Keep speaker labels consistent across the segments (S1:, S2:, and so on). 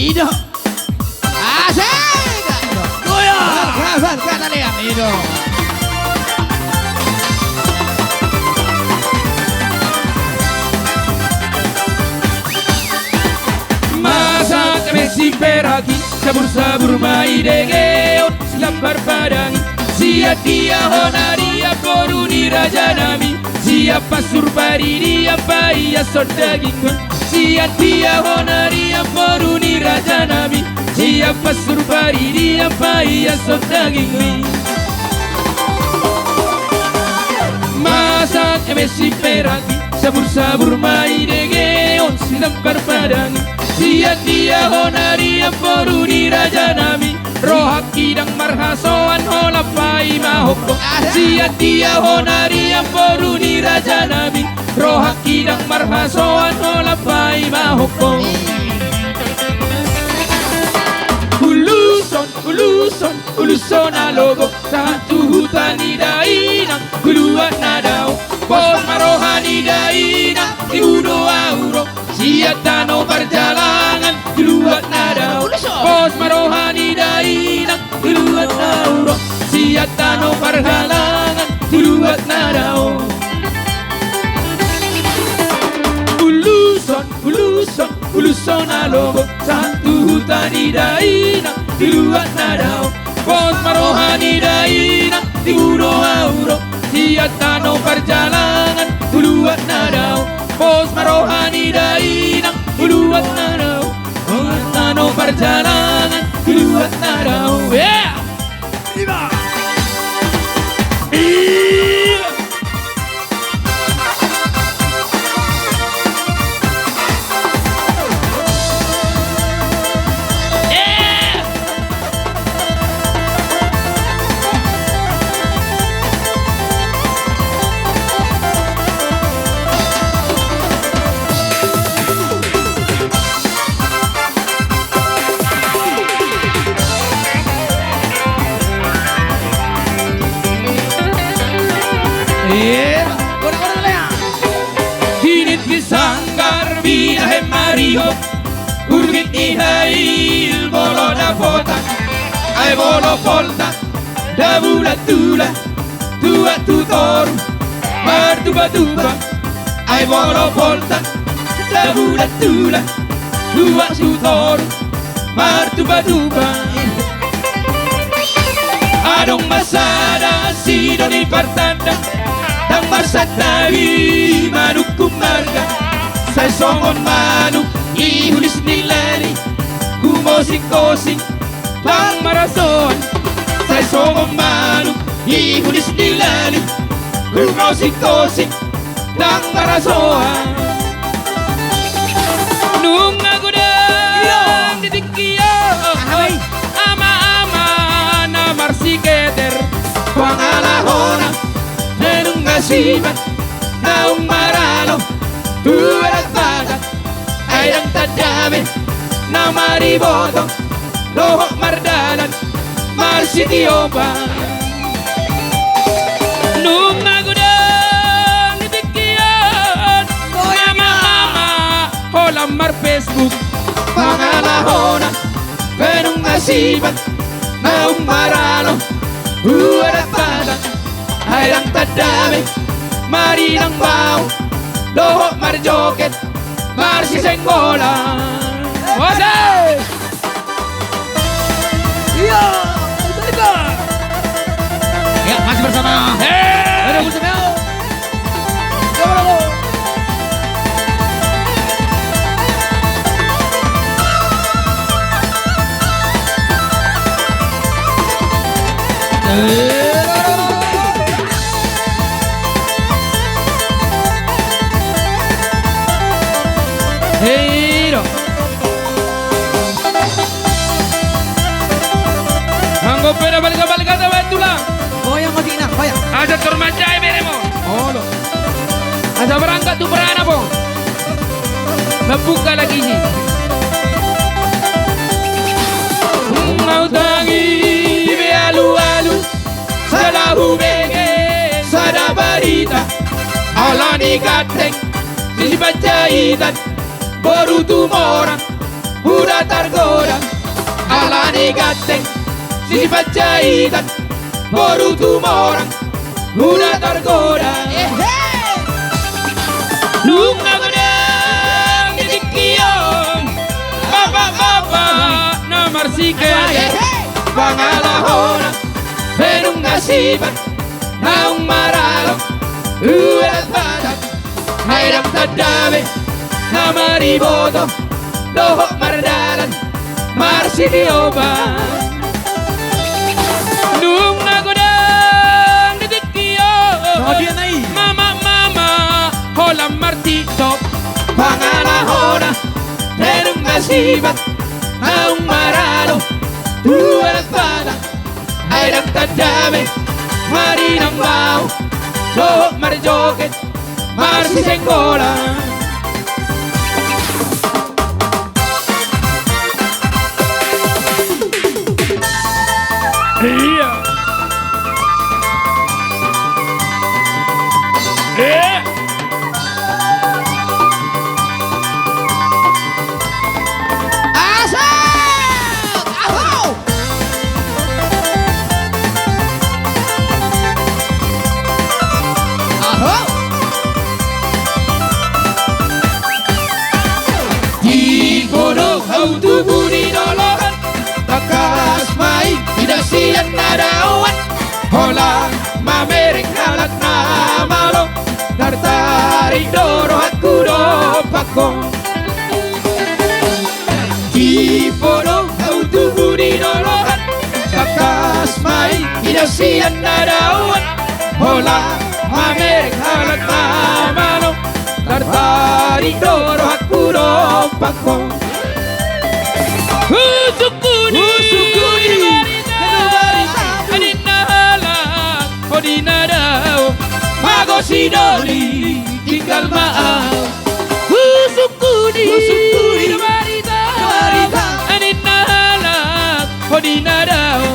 S1: Ido. Asik. Goyang. Kawan kata dia Ido.
S2: Masa kami simperaki sabur-sabur mai dengeon silapar padangi siap dia honaria koruni raja nami siapa surpari dia paya sodaging siap dia honaria koruni raja nami siapa surpari dia paya sodaging masa kami simperaki sabur-sabur mai dengeon silapar padangi siap dia honaria koruni raja nami rohak kidang marhasoan hola pai mahoko siat dia honari amporuni raja nabi rohak kidang marhasoan hola pai mahoko uluson alogo satu hutani dainang kuluan nadao pos marohani dainang diudo auro siat dano perjalanan kuluan nadao pos marohani dainang kuluan auro siat dano perjalanan kuluan nadao uluson alogo satu hutani dainang kuluan nadao pos marohani dainang diudo auro siat dano perjalanan kuluan nadao pos marohani dainang kuluan nadao dano perjalanan kuluan nadao Viva! Hinit kisanggar binahe Mario Urgit ihail bolo da fota Ay bolo polta da bula tula Tua tutor Martuba tuba Ay bolo polta da bula tula Tua tutor Martuba tuba Adong masada sidoni partanda Tang marsat nabi manukum marga Saya songon manu ihulis nilani Kumosing-kosing Tang marason Saya songon manu ihulis nilani Kumosing-kosing Tang marason Nung aku dang ditikiyah Ama-ama na marsiketer Pangalahona Nenung ngasibat Naung maralo Tuwarat bagat Ayang tadami Na mariboto Lohok mardalan Marsitiopa Nung nagudang Nitikian Mama Holam mar Facebook Pangalahona Nenung ngasibat Naung maralo Tuwarat bagat Ayang tadami Mari nang mau Lohok marjoket Marsi senggola Wase
S1: Iya, balik. Ya, masih bersama. Ada bersama. Go.
S2: Hey, no. Anggo pera balik kata betulang.
S1: Goyang mau diinak, goyang.
S2: Asa turmajai meremo.
S1: Oh, lo.
S2: Asa berangkat tu perana po. Membuka lagi sih. Mau tangi be alu-alu. Salahu bege, sada barita. Alani gateng, sisi bacaitan. Baru tu orang udah tergoda alani gateng sifat jahitan baru tumorang udah tergoda lunga godang dikiong bapak-bapak nomor sikit pangalahona penung nasibat naung maralo ulat badak haidam tadabe namari boto lohok mardalan marsi dioba lunga godang dikiong mama holam martito pangalahona penung nasibat naung maralo ulat badak haidam tadabe mari nang mau lohok marjoget marsi senggola iya
S1: Asal! Aho! Aho!
S2: di bodoh hau tubuh di dolohan takas mai tidak sian nadawan hola mamereng halat namalo tartarik doro aku do pakong di bodoh hau tubuh di dolohan takas mai tidak sian nadawan hola mamereng halat namalo tartarik doro aku do pakong Usukuni Adinahala Odinadao Magosidoli Tinggal maaf Usukuni Marita Adinahala Odinadao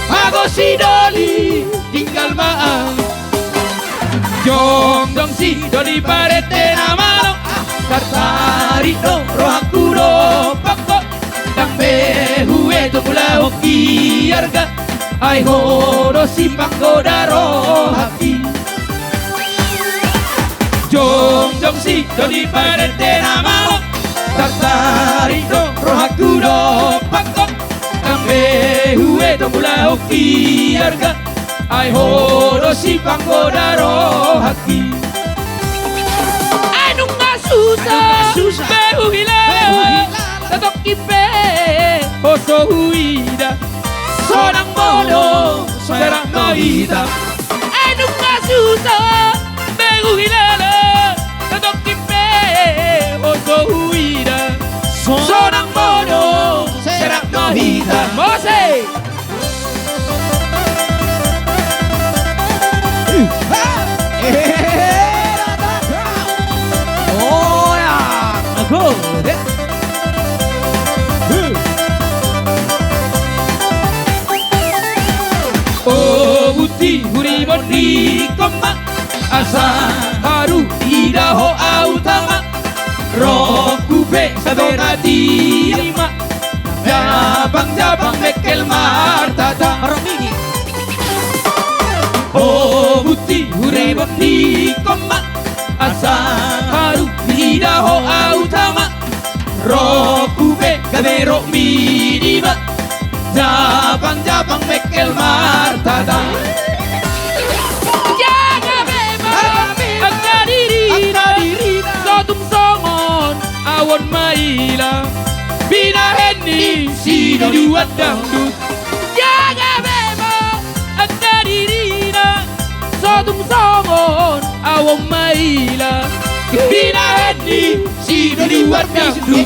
S2: Magosidoli Tinggal maaf Jong dong si Doli parete namalo Tartarito rohakuro pakko Dambe huwe to pula hoki arga Ai horo si pakko daro hati Jong jong si doli parete namalo Tartarito rohakuro pakko Dambe huwe to pula hoki arga Ai horo si pakko daro hati Susah behu hilale tatok kipe oso huida sonang bodo serang noida anu susah behu hilale tatok kipe oso huida sonang bodo serang noida mose
S1: Good.
S2: Oh buti huri bondi koma asa haru idaho autama rokupe saberati lima jabang bekel martata
S1: Romini.
S2: Oh buti huri bondi koma asa haru idaho autama rokupe kabero minima Jabang bekel martada Jaga beba Agna dirina Sotum songon Awon maila Bina henni Sino duat dangdut Jaga beba Agna dirina Sotum songon Awon maila Bina henni Sino duat dangdut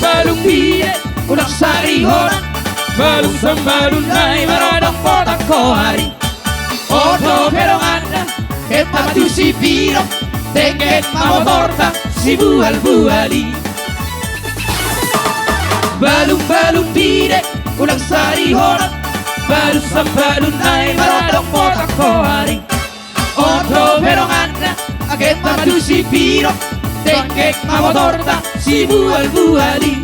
S2: Balung biye ulang sari horan balung sambalun ay maradong potak ko hari. Otro perongana, che tu si piro, tenget mamo torta, si bual-buali. Balung-balung dire, ulang sari honat, balung sambalun ay maradong potak ko hari. Otro perongana, che tu si piro, tenget mamo torta, si bual-buali.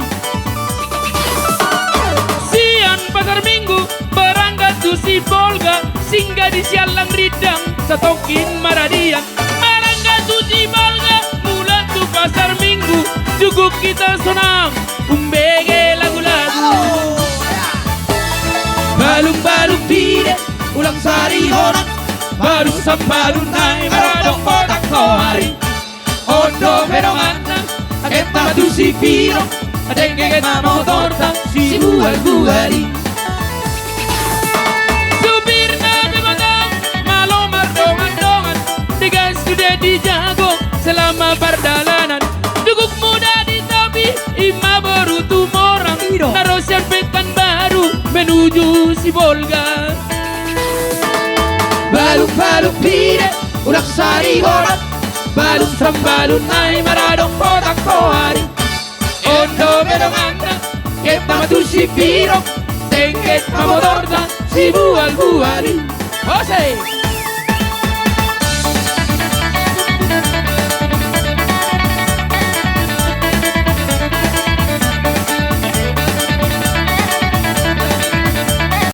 S2: Siang pasar minggu, berangkat tu si Volga, singgah di sialang ridang, satokin maradian. Berangkat tu si Volga, mula tu pasar minggu, cukup kita senang, umbege lagu-lagu. Balung-balung pide, ulang sari honat, balung sambalun ay maradong potak ko hari. Ondo perongana, kita tu si piro, tenget mamo torta, si bual-buali. Supir na bimotong, malomar dongan-dongan, digas sudah dijago selama perjalanan. Duguk muda di topi, ima baru tumorang, naros yang Pekanbaru menuju si Volga. Balung-balung pide, ulang sari honat, balung sambalun ay maradong potak ko hari. Ondo berongana, kita tu si piro, tenget mamo torta, si bual-buali. Jose!